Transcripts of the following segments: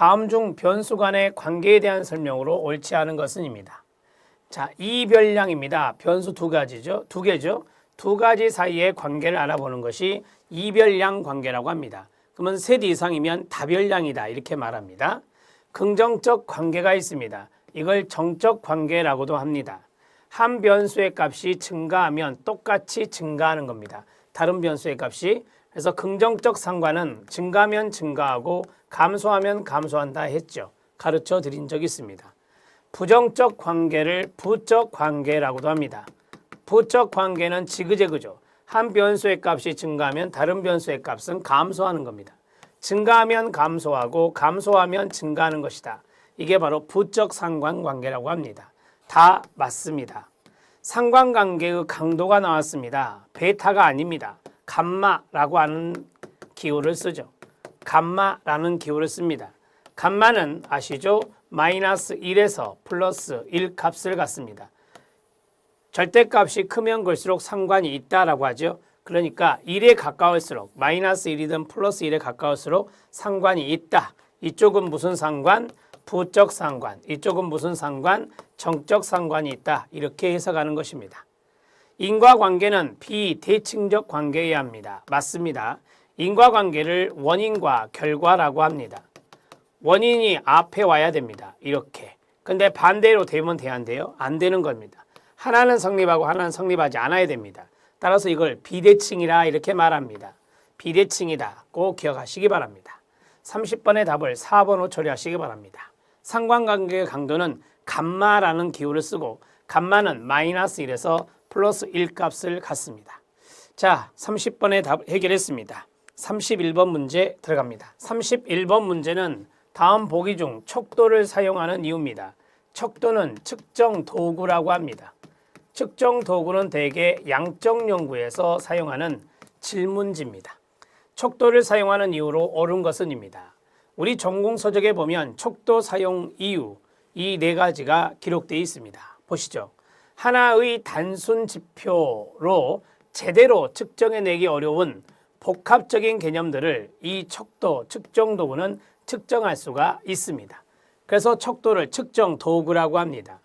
다음 중 변수 간의 관계에 대한 설명으로 옳지 않은 것은입니다. 자, 이별량입니다. 변수 두 가지죠. 두 개죠. 두 가지 사이의 관계를 알아보는 것이 이별량 관계라고 합니다. 그러면 셋 이상이면 다별량이다 이렇게 말합니다. 긍정적 관계가 있습니다. 이걸 정적 관계라고도 합니다. 한 변수의 값이 증가하면 똑같이 증가하는 겁니다. 다른 변수의 값이. 그래서 긍정적 상관은 증가하면 증가하고 감소하면 감소한다 했죠. 가르쳐 드린 적이 있습니다. 부정적 관계를 부적 관계라고도 합니다. 부적 관계는 지그재그죠. 한 변수의 값이 증가하면 다른 변수의 값은 감소하는 겁니다. 증가하면 감소하고 감소하면 증가하는 것이다. 이게 바로 부적 상관관계라고 합니다. 다 맞습니다. 상관관계의 강도가 나왔습니다. 베타가 아닙니다. 감마라고 하는 기호를 쓰죠. 감마라는 기호를 씁니다. 감마는 아시죠? 마이너스 1에서 플러스 1 값을 갖습니다. 절대값이 크면 클수록 상관이 있다라고 하죠. 그러니까 1에 가까울수록 마이너스 1이든 플러스 1에 가까울수록 상관이 있다. 이쪽은 무슨 상관? 부적 상관. 이쪽은 무슨 상관? 정적 상관이 있다. 이렇게 해석하는 것입니다. 인과관계는 비대칭적 관계여야 합니다. 맞습니다. 인과관계를 원인과 결과라고 합니다. 원인이 앞에 와야 됩니다. 이렇게. 근데 반대로 되면 돼야 안 되는 겁니다. 하나는 성립하고 하나는 성립하지 않아야 됩니다. 따라서 이걸 비대칭이라 이렇게 말합니다. 비대칭이다. 꼭 기억하시기 바랍니다. 30번의 답을 4번으로 처리하시기 바랍니다. 상관관계의 강도는 감마라는 기호를 쓰고 감마는 마이너스 1에서 플러스 1 값을 갖습니다. 자, 30번의 답 해결했습니다. 31번 문제 들어갑니다. 31번 문제는 다음 보기 중 척도를 사용하는 이유입니다. 척도는 측정 도구라고 합니다. 측정 도구는 대개 양적 연구에서 사용하는 질문지입니다. 척도를 사용하는 이유로 옳은 것은입니다. 우리 전공 서적에 보면 척도 사용 이유 이 네 가지가 기록되어 있습니다. 보시죠. 하나의 단순 지표로 제대로 측정해내기 어려운 복합적인 개념들을 이 척도 측정 도구는 측정할 수가 있습니다. 그래서 척도를 측정 도구라고 합니다.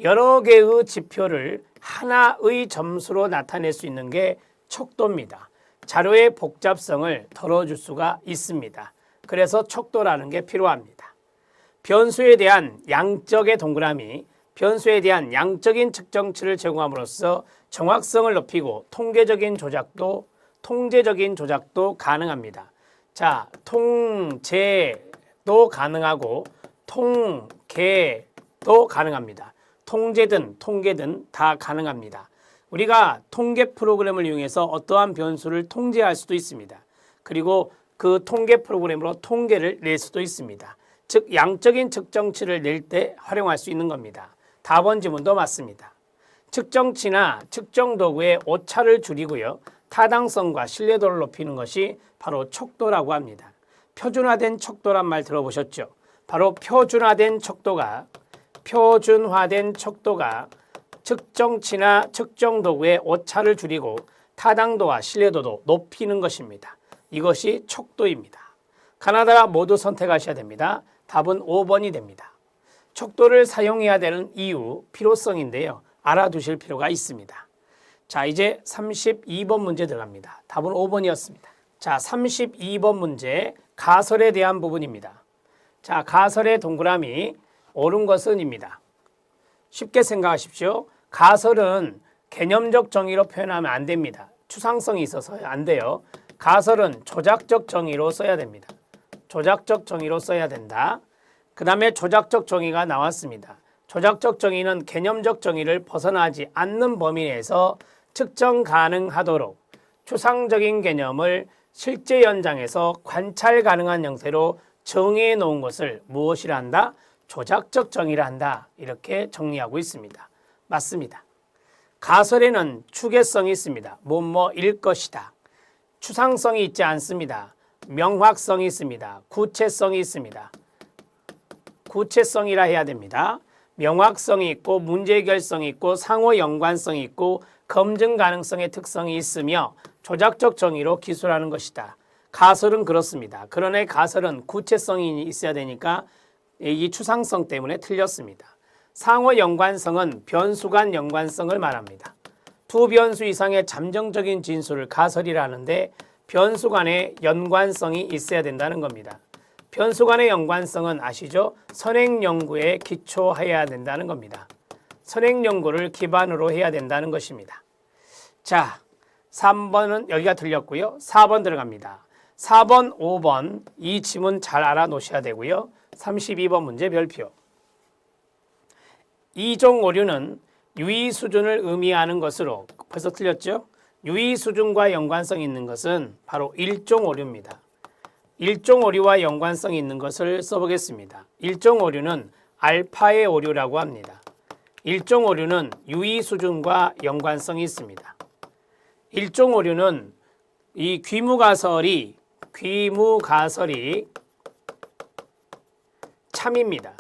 여러 개의 지표를 하나의 점수로 나타낼 수 있는 게 척도입니다. 자료의 복잡성을 덜어줄 수가 있습니다. 그래서 척도라는 게 필요합니다. 변수에 대한 양적의 동그라미, 변수에 대한 양적인 측정치를 제공함으로써 정확성을 높이고 통계적인 조작도 가능합니다. 자, 통제도 가능하고 통계도 가능합니다. 통제든 통계든 다 가능합니다. 우리가 통계 프로그램을 이용해서 어떠한 변수를 통제할 수도 있습니다. 그리고 그 통계 프로그램으로 통계를 낼 수도 있습니다. 즉 양적인 측정치를 낼 때 활용할 수 있는 겁니다. 답원 지문도 맞습니다. 측정치나 측정 도구의 오차를 줄이고요. 타당성과 신뢰도를 높이는 것이 바로 척도라고 합니다. 표준화된 척도란 말 들어보셨죠? 바로 표준화된 척도가 측정치나 측정 도구의 오차를 줄이고 타당도와 신뢰도도 높이는 것입니다. 이것이 척도입니다. 가나다라 모두 선택하셔야 됩니다. 답은 5번이 됩니다. 척도를 사용해야 되는 이유, 필요성인데요. 알아두실 필요가 있습니다. 자, 이제 32번 문제 들어갑니다. 답은 5번이었습니다. 자, 32번 문제 가설에 대한 부분입니다. 자, 가설의 동그라미 옳은 것은입니다. 쉽게 생각하십시오. 가설은 개념적 정의로 표현하면 안 됩니다. 추상성이 있어서 안 돼요. 가설은 조작적 정의로 써야 됩니다. 조작적 정의로 써야 된다. 그 다음에 조작적 정의가 나왔습니다. 조작적 정의는 개념적 정의를 벗어나지 않는 범위 내에서 측정 가능하도록 추상적인 개념을 실제 현장에서 관찰 가능한 형태로 정의해 놓은 것을 무엇이라 한다? 조작적 정의라 한다. 이렇게 정리하고 있습니다. 맞습니다. 가설에는 추계성이 있습니다. 뭐뭐일 것이다. 추상성이 있지 않습니다. 명확성이 있습니다. 구체성이 있습니다. 구체성이라 해야 됩니다. 명확성이 있고 문제 해결성이 있고 상호 연관성이 있고 검증 가능성의 특성이 있으며 조작적 정의로 기술하는 것이다. 가설은 그렇습니다. 그러나 가설은 구체성이 있어야 되니까 이 추상성 때문에 틀렸습니다. 상호 연관성은 변수 간 연관성을 말합니다. 두 변수 이상의 잠정적인 진수를 가설이라 하는데 변수 간의 연관성이 있어야 된다는 겁니다. 변수 간의 연관성은 아시죠? 선행 연구에 기초해야 된다는 겁니다. 선행 연구를 기반으로 해야 된다는 것입니다. 자, 3번은 여기가 틀렸고요. 4번 들어갑니다. 4번, 5번 이 지문 잘 알아놓으셔야 되고요. 32번 문제 별표. 이종 오류는 유의 수준을 의미하는 것으로 벌써 틀렸죠? 유의 수준과 연관성이 있는 것은 바로 일종 오류입니다. 일종 오류와 연관성이 있는 것을 써보겠습니다. 일종 오류는 알파의 오류라고 합니다. 일종 오류는 유의 수준과 연관성이 있습니다. 일종 오류는 이 귀무가설이 참입니다.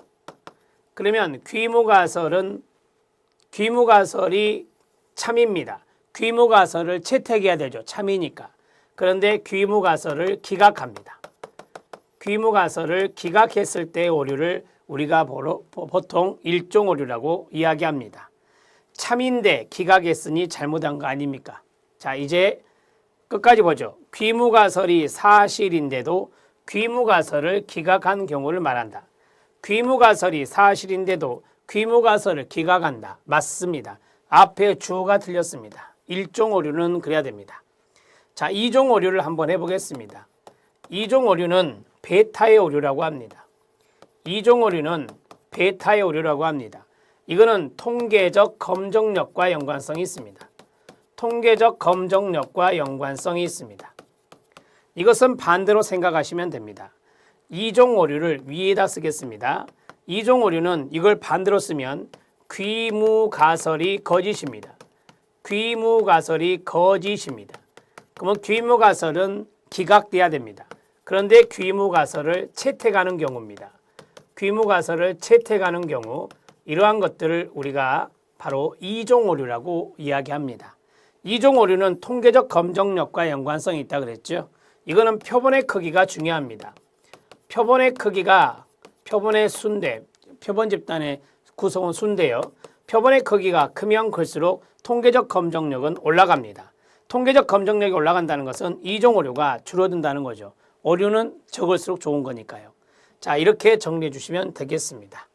그러면 귀무가설이 참입니다. 귀무가설을 채택해야 되죠. 참이니까. 그런데 귀무가설을 기각합니다. 귀무가설을 기각했을 때의 오류를 우리가 보통 일종 오류라고 이야기합니다. 참인데 기각했으니 잘못한 거 아닙니까? 자, 이제 끝까지 보죠. 귀무가설이 사실인데도 귀무가설을 기각한 경우를 말한다. 귀무가설이 사실인데도 귀무가설을 기각한다. 맞습니다. 앞에 주어가 틀렸습니다. 일종 오류는 그래야 됩니다. 자, 이종 오류를 한번 해보겠습니다. 이종 오류는 베타의 오류라고 합니다. 이종 오류는 베타의 오류라고 합니다. 이거는 통계적 검정력과 연관성이 있습니다. 통계적 검정력과 연관성이 있습니다. 이것은 반대로 생각하시면 됩니다. 이종 오류를 위에다 쓰겠습니다. 이종 오류는 이걸 반대로 쓰면 귀무가설이 거짓입니다. 귀무가설이 거짓입니다. 그러면 귀무가설은 기각돼야 됩니다. 그런데 귀무가설을 채택하는 경우입니다. 귀무가설을 채택하는 경우 이러한 것들을 우리가 바로 이종 오류라고 이야기합니다. 이종 오류는 통계적 검정력과 연관성이 있다 그랬죠. 이거는 표본의 크기가 중요합니다. 표본의 크기가 표본의 순대, 표본 집단의 구성은 순대요. 표본의 크기가 크면 클수록 통계적 검정력은 올라갑니다. 통계적 검정력이 올라간다는 것은 이종 오류가 줄어든다는 거죠. 오류는 적을수록 좋은 거니까요. 자, 이렇게 정리해 주시면 되겠습니다.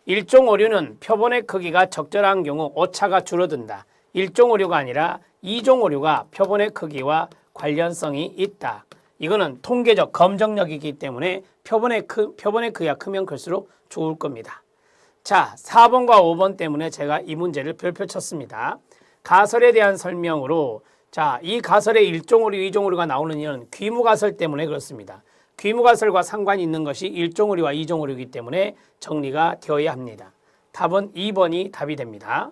일종 오류는 표본의 크기가 적절한 경우 오차가 줄어든다. 일종 오류가 아니라 이종 오류가 표본의 크기와 관련성이 있다. 이거는 통계적 검정력이기 때문에 표본의 크기가 크면 클수록 좋을 겁니다. 자, 4번과 5번 때문에 제가 이 문제를 별표 쳤습니다. 가설에 대한 설명으로 자, 이 가설에 일종 오류, 이종 오류가 나오는 이유는 귀무가설 때문에 그렇습니다. 귀무가설과 상관이 있는 것이 일종 오류와 이종 오류이기 때문에 정리가 되어야 합니다. 답은 2번이 답이 됩니다.